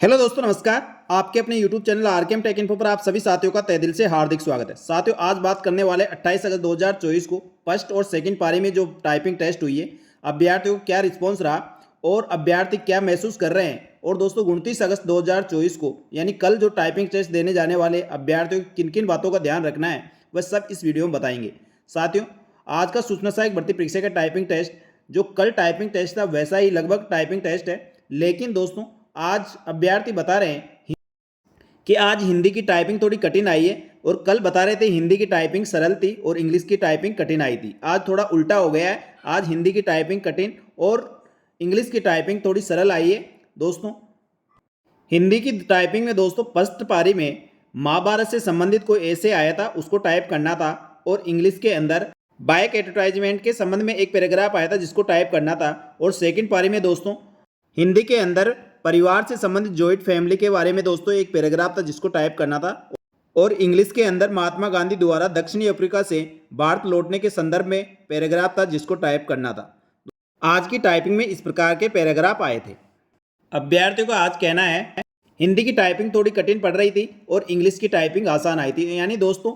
Hello दोस्तों, नमस्कार। आपके अपने YouTube channel RKM take info पर आप सभी साथियों का तहे दिल से हार्दिक स्वागत है। साथियों, आज बात करने वाले 28 अगस्त 2024 को फर्स्ट और सेकंड पारी में जो टाइपिंग टेस्ट हुई है, अभ्यर्थियों को क्या रिस्पॉन्स रहा और अभ्यर्थी क्या महसूस कर रहे हैं। और दोस्तों 29 अगस्त 2024 को यानी कल जो टाइपिंग टेस्ट देने जाने वाले अभ्यर्थियों को किन किन बातों का ध्यान रखना है, वह सब इस वीडियो में बताएंगे। साथियों, आज का सूचना सहायक भर्ती परीक्षा का टाइपिंग टेस्ट जो कल टाइपिंग टेस्ट था वैसा ही लगभग टाइपिंग टेस्ट है, लेकिन दोस्तों आज अभ्यर्थी बता रहे हैं कि आज हिंदी की टाइपिंग थोड़ी कठिन आई है और कल बता रहे थे हिंदी की टाइपिंग सरल थी और इंग्लिश की टाइपिंग कठिन आई थी। आज थोड़ा उल्टा हो गया है, आज हिंदी की टाइपिंग कठिन और इंग्लिश की टाइपिंग थोड़ी सरल आई है। दोस्तों हिंदी की टाइपिंग में दोस्तों फर्स्ट पारी में महाभारत से संबंधित कोई ऐसे आया था, उसको टाइप करना था। और इंग्लिश के अंदर बाइक एडवर्टाइजमेंट के संबंध में एक पैराग्राफ आया था जिसको टाइप करना था। और सेकंड पारी में दोस्तों हिंदी के अंदर परिवार से संबंधित जॉइंट फैमिली के बारे में दोस्तों एक पैराग्राफ था जिसको टाइप करना था। और इंग्लिश के अंदर महात्मा गांधी द्वारा दक्षिणी अफ्रीका से भारत लौटने के संदर्भ में पैराग्राफ था जिसको टाइप करना था। आज की टाइपिंग में इस प्रकार के पैराग्राफ आए थे। अभ्यर्थियों का आज कहना है हिंदी की टाइपिंग थोड़ी कठिन पड़ रही थी और इंग्लिश की टाइपिंग आसान आई थी। यानी दोस्तों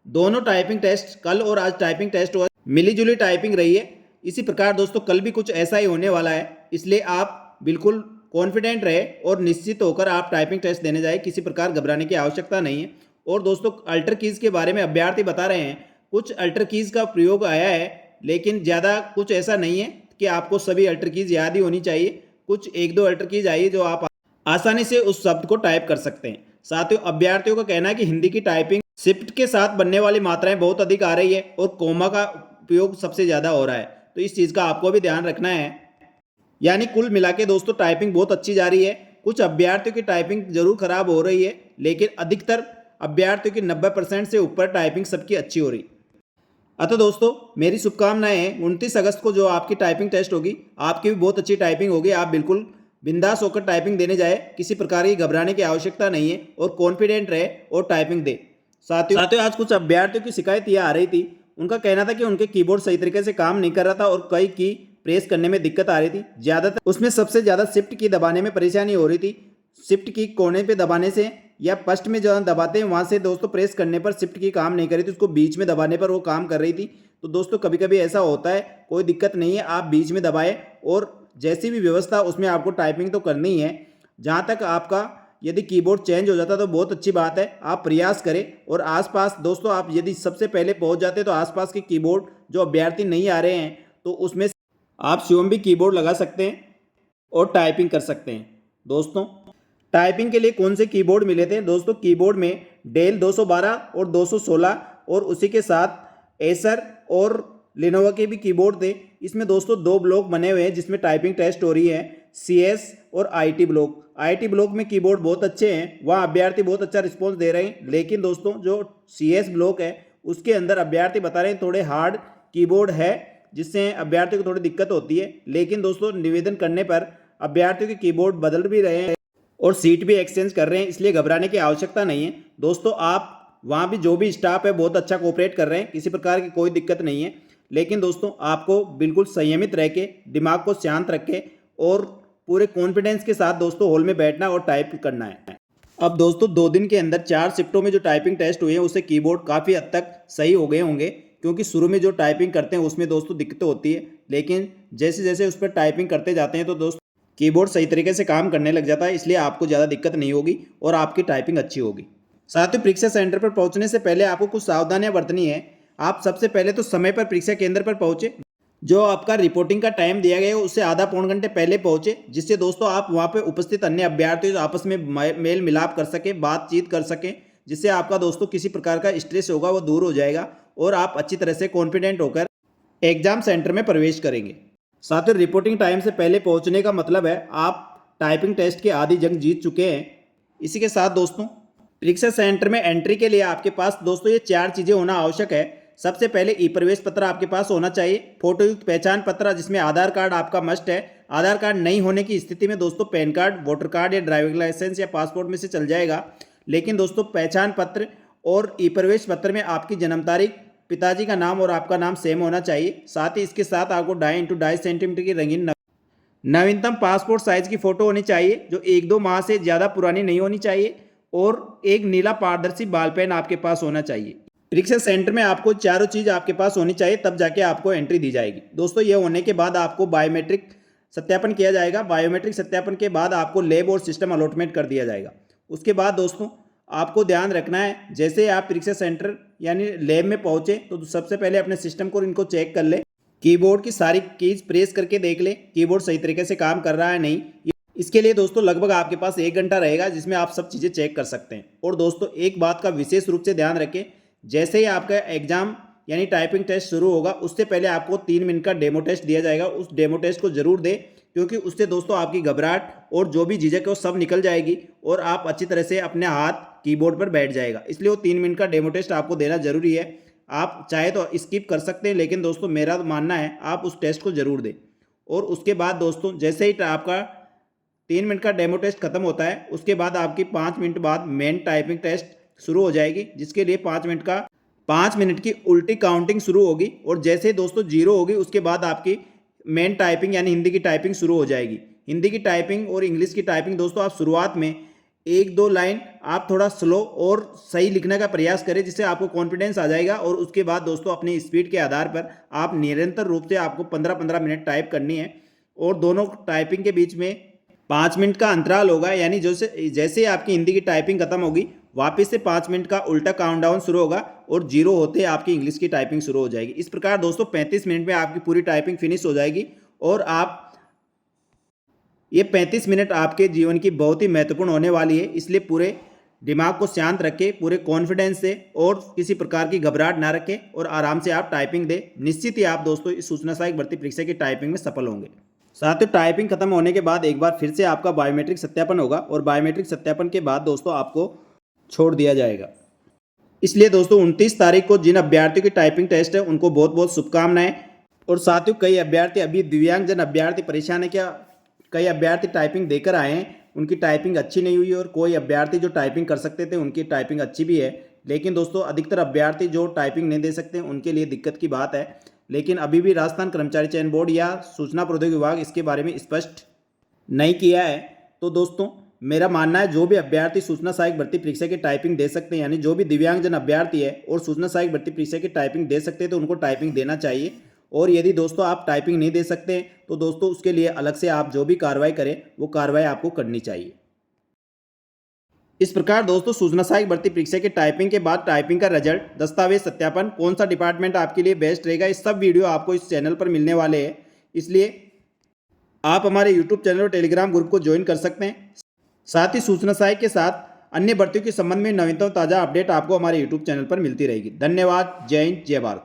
दोनों टाइपिंग टेस्ट कल और आज टाइपिंग टेस्ट हुआ, मिली जुली टाइपिंग रही है। इसी प्रकार दोस्तों कल भी कुछ ऐसा ही होने वाला है, इसलिए आप बिल्कुल कॉन्फिडेंट रहे और निश्चित होकर आप टाइपिंग टेस्ट देने जाए, किसी प्रकार घबराने की आवश्यकता नहीं है। और दोस्तों अल्टर कीज़ के बारे में अभ्यर्थी बता रहे हैं कुछ अल्टर कीज़ का प्रयोग आया है, लेकिन ज़्यादा कुछ ऐसा नहीं है कि आपको सभी अल्टर कीज़ याद ही होनी चाहिए। कुछ एक दो अल्टर कीज़ आई है जो आप आसानी से उस शब्द को टाइप कर सकते हैं। साथियों अभ्यर्थियों का कहना है कि हिंदी की टाइपिंग शिफ्ट के साथ बनने वाली मात्राएं बहुत अधिक आ रही है और कोमा का उपयोग सबसे ज़्यादा हो रहा है, तो इस चीज़ का आपको भी ध्यान रखना है। यानी कुल मिला के दोस्तों टाइपिंग बहुत अच्छी जा रही है। कुछ अभ्यर्थियों की टाइपिंग जरूर खराब हो रही है, लेकिन अधिकतर अभ्यर्थियों की 90% से ऊपर टाइपिंग सबकी अच्छी हो रही। अतः दोस्तों मेरी शुभकामनाएं हैं 29 अगस्त को जो आपकी टाइपिंग टेस्ट होगी, आपकी भी बहुत अच्छी टाइपिंग होगी। आप बिल्कुल बिंदास होकर टाइपिंग देने जाए, किसी प्रकार की घबराने की आवश्यकता नहीं है और कॉन्फिडेंट रहे और टाइपिंग दे। साथियों आज कुछ अभ्यर्थियों की शिकायत यह आ रही थी, उनका कहना था कि उनके कीबोर्ड सही तरीके से काम नहीं कर रहा था और कई की प्रेस करने में दिक्कत आ रही थी। ज़्यादातर उसमें सबसे ज़्यादा शिफ्ट की दबाने में परेशानी हो रही थी। शिफ्ट की कोने पे दबाने से या फर्स्ट में जहाँ दबाते हैं वहाँ से दोस्तों प्रेस करने पर शिफ्ट की काम नहीं कर रही थी, उसको बीच में दबाने पर वो काम कर रही थी। तो दोस्तों कभी कभी ऐसा होता है, कोई दिक्कत नहीं है, आप बीच में दबाएं और जैसी भी व्यवस्था उसमें आपको टाइपिंग तो करनी ही है। जहाँ तक आपका यदि कीबोर्ड चेंज हो जाता तो बहुत अच्छी बात है, आप प्रयास करें। और आसपास दोस्तों आप यदि सबसे पहले पहुँच जाते तो आसपास के कीबोर्ड जो अभ्यर्थी नहीं आ रहे हैं तो उसमें आप स्वयं भी कीबोर्ड लगा सकते हैं और टाइपिंग कर सकते हैं। दोस्तों टाइपिंग के लिए कौन से कीबोर्ड मिले थे? दोस्तों कीबोर्ड में डेल 212 और 216 और उसी के साथ एसर और लिनोवा के भी कीबोर्ड थे। इसमें दोस्तों दो ब्लॉक बने हुए हैं जिसमें टाइपिंग टेस्ट हो रही है, सीएस और आईटी ब्लॉक। आईटी ब्लॉक में कीबोर्ड बहुत अच्छे हैं, वहाँ अभ्यर्थी बहुत अच्छा रिस्पॉन्स दे रहे हैं। लेकिन दोस्तों जो सीएस ब्लॉक है उसके अंदर अभ्यर्थी बता रहे हैं थोड़े हार्ड कीबोर्ड है जिससे अभ्यर्थियों को थोड़ी दिक्कत होती है। लेकिन दोस्तों निवेदन करने पर अभ्यर्थियों के कीबोर्ड बदल भी रहे हैं और सीट भी एक्सचेंज कर रहे हैं, इसलिए घबराने की आवश्यकता नहीं है। दोस्तों आप वहाँ भी जो भी स्टाफ है बहुत अच्छा कोऑपरेट कर रहे हैं, किसी प्रकार की कोई दिक्कत नहीं है। लेकिन दोस्तों आपको बिल्कुल संयमित रह के दिमाग को शांत रख के और पूरे कॉन्फिडेंस के साथ दोस्तों हॉल में बैठना और टाइप करना है। अब दोस्तों 2 दिन के अंदर 4 शिफ्टों में जो टाइपिंग टेस्ट हुए हैं उससे कीबोर्ड काफ़ी हद तक सही हो गए होंगे, क्योंकि शुरू में जो टाइपिंग करते हैं उसमें दोस्तों दिक्कत होती है, लेकिन जैसे जैसे उस पर टाइपिंग करते जाते हैं तो दोस्तों कीबोर्ड सही तरीके से काम करने लग जाता है, इसलिए आपको ज़्यादा दिक्कत नहीं होगी और आपकी टाइपिंग अच्छी होगी। साथ ही परीक्षा सेंटर पर पहुंचने से पहले आपको कुछ सावधानियां बरतनी है। आप सबसे पहले तो समय पर परीक्षा केंद्र पर पहुंचे, जो आपका रिपोर्टिंग का टाइम दिया गया है उससे आधा पौन घंटे पहले पहुंचे, जिससे दोस्तों आप वहां पर उपस्थित अन्य अभ्यर्थियों से आपस में मेल मिलाप कर सकें, बातचीत कर सकें, जिससे आपका दोस्तों किसी प्रकार का स्ट्रेस होगा वो दूर हो जाएगा और आप अच्छी तरह से कॉन्फिडेंट होकर एग्जाम सेंटर में प्रवेश करेंगे। साथ ही रिपोर्टिंग टाइम से पहले पहुंचने का मतलब है आप टाइपिंग टेस्ट की आधी जंग जीत चुके हैं। इसी के साथ दोस्तों परीक्षा सेंटर में एंट्री के लिए आपके पास दोस्तों ये 4 चीज़ें होना आवश्यक है। सबसे पहले ई प्रवेश पत्र आपके पास होना चाहिए, फोटोयुक्त पहचान पत्र जिसमें आधार कार्ड आपका मस्ट है। आधार कार्ड नहीं होने की स्थिति में दोस्तों पैन कार्ड, वोटर कार्ड या ड्राइविंग लाइसेंस या पासपोर्ट में से चल जाएगा। लेकिन दोस्तों पहचान पत्र और ई प्रवेश पत्र में आपकी जन्म तारीख, पिताजी का नाम और आपका नाम सेम होना चाहिए। साथ ही इसके साथ आपको 2.5 x 2.5 सेंटीमीटर की रंगीन नवीनतम पासपोर्ट साइज की फ़ोटो होनी चाहिए जो 1-2 माह से ज़्यादा पुरानी नहीं होनी चाहिए और एक नीला पारदर्शी बॉल पेन आपके पास होना चाहिए। परीक्षा सेंटर में आपको चारों चीज़ आपके पास होनी चाहिए, तब जाके आपको एंट्री दी जाएगी। दोस्तों ये होने के बाद आपको बायोमेट्रिक सत्यापन किया जाएगा। बायोमेट्रिक सत्यापन के बाद आपको लैब और सिस्टम अलॉटमेंट कर दिया जाएगा। उसके बाद दोस्तों आपको ध्यान रखना है, जैसे आप परीक्षा सेंटर यानी लैब में पहुंचे तो सबसे पहले अपने सिस्टम को इनको चेक कर ले। कीबोर्ड की सारी कीज प्रेस करके देख ले कीबोर्ड सही तरीके से काम कर रहा है नहीं। इसके लिए दोस्तों लगभग आपके पास 1 घंटा रहेगा जिसमें आप सब चीज़ें चेक कर सकते हैं। और दोस्तों एक बात का विशेष रूप से ध्यान रखें, जैसे ही आपका एग्जाम यानी टाइपिंग टेस्ट शुरू होगा उससे पहले आपको 3 मिनट का डेमो टेस्ट दिया जाएगा। उस डेमो टेस्ट को जरूर दें, क्योंकि उससे दोस्तों आपकी घबराहट और जो भी झिझक है वो सब निकल जाएगी और आप अच्छी तरह से अपने हाथ कीबोर्ड पर बैठ जाएगा। इसलिए वो 3 मिनट का डेमो टेस्ट आपको देना जरूरी है। आप चाहे तो स्किप कर सकते हैं, लेकिन दोस्तों मेरा तो मानना है आप उस टेस्ट को जरूर दें। और उसके बाद दोस्तों जैसे ही आपका 3 मिनट का डेमो टेस्ट खत्म होता है उसके बाद आपकी 5 मिनट बाद मेन टाइपिंग टेस्ट शुरू हो जाएगी, जिसके लिए 5 मिनट की उल्टी काउंटिंग शुरू होगी। और जैसे दोस्तों 0 होगी उसके बाद आपकी मेन टाइपिंग यानी हिंदी की टाइपिंग शुरू हो जाएगी। हिंदी की टाइपिंग और इंग्लिश की टाइपिंग दोस्तों आप शुरुआत में 1-2 लाइन आप थोड़ा स्लो और सही लिखने का प्रयास करें, जिससे आपको कॉन्फिडेंस आ जाएगा। और उसके बाद दोस्तों अपनी स्पीड के आधार पर आप निरंतर रूप से आपको 15-15 मिनट टाइप करनी है। और दोनों टाइपिंग के बीच में 5 मिनट का अंतराल होगा, यानी जैसे आपकी हिंदी की टाइपिंग खत्म होगी वापस से 5 मिनट का उल्टा काउंटडाउन शुरू होगा और 0 होते आपकी इंग्लिश की टाइपिंग शुरू हो जाएगी। इस प्रकार दोस्तों 35 मिनट में आपकी पूरी टाइपिंग फिनिश हो जाएगी। और आप ये 35 मिनट आपके जीवन की बहुत ही महत्वपूर्ण होने वाली है, इसलिए पूरे दिमाग को शांत रखें, पूरे कॉन्फिडेंस से और किसी प्रकार की घबराहट ना रखें और आराम से आप टाइपिंग दें। निश्चित ही आप दोस्तों इस सूचना सहायक भर्ती परीक्षा की टाइपिंग में सफल होंगे। साथियों टाइपिंग खत्म होने के बाद एक बार फिर से आपका बायोमेट्रिक सत्यापन होगा और बायोमेट्रिक सत्यापन के बाद दोस्तों आपको छोड़ दिया जाएगा। इसलिए दोस्तों 29 तारीख को जिन अभ्यर्थियों की टाइपिंग टेस्ट है उनको बहुत बहुत शुभकामनाएं। और साथियों कई अभ्यर्थी अभी दिव्यांगजन अभ्यर्थी परेशान है क्या, कई अभ्यर्थी टाइपिंग देकर आए हैं उनकी टाइपिंग अच्छी नहीं हुई और कोई अभ्यर्थी जो टाइपिंग कर सकते थे उनकी टाइपिंग अच्छी भी है। लेकिन दोस्तों अधिकतर अभ्यर्थी जो टाइपिंग नहीं दे सकते उनके लिए दिक्कत की बात है। लेकिन अभी भी राजस्थान कर्मचारी चयन बोर्ड या सूचना प्रौद्योगिकी विभाग इसके बारे में स्पष्ट नहीं किया है। तो दोस्तों मेरा मानना है जो भी अभ्यर्थी सूचना सहायक भर्ती परीक्षा की टाइपिंग दे सकते हैं, यानी जो भी दिव्यांगजन अभ्यर्थी है और सूचना सहायक भर्ती परीक्षा की टाइपिंग दे सकते हैं तो उनको टाइपिंग देना चाहिए। और यदि दोस्तों आप टाइपिंग नहीं दे सकते तो दोस्तों उसके लिए अलग से आप जो भी कार्रवाई करें वो कार्रवाई आपको करनी चाहिए। इस प्रकार दोस्तों सूचना सहायक भर्ती परीक्षा की टाइपिंग के बाद टाइपिंग का रिजल्ट, दस्तावेज सत्यापन, कौन सा डिपार्टमेंट आपके लिए बेस्ट रहेगा, इस सब वीडियो आपको इस चैनल पर मिलने वाले हैं। इसलिए आप हमारे यूट्यूब चैनल और टेलीग्राम ग्रुप को ज्वाइन कर सकते हैं। साथ ही सूचना सहायक के साथ अन्य भर्तियों के संबंध में नवीनतम ताज़ा अपडेट आपको हमारे यूट्यूब चैनल पर मिलती रहेगी। धन्यवाद। जय हिंद, जय भारत।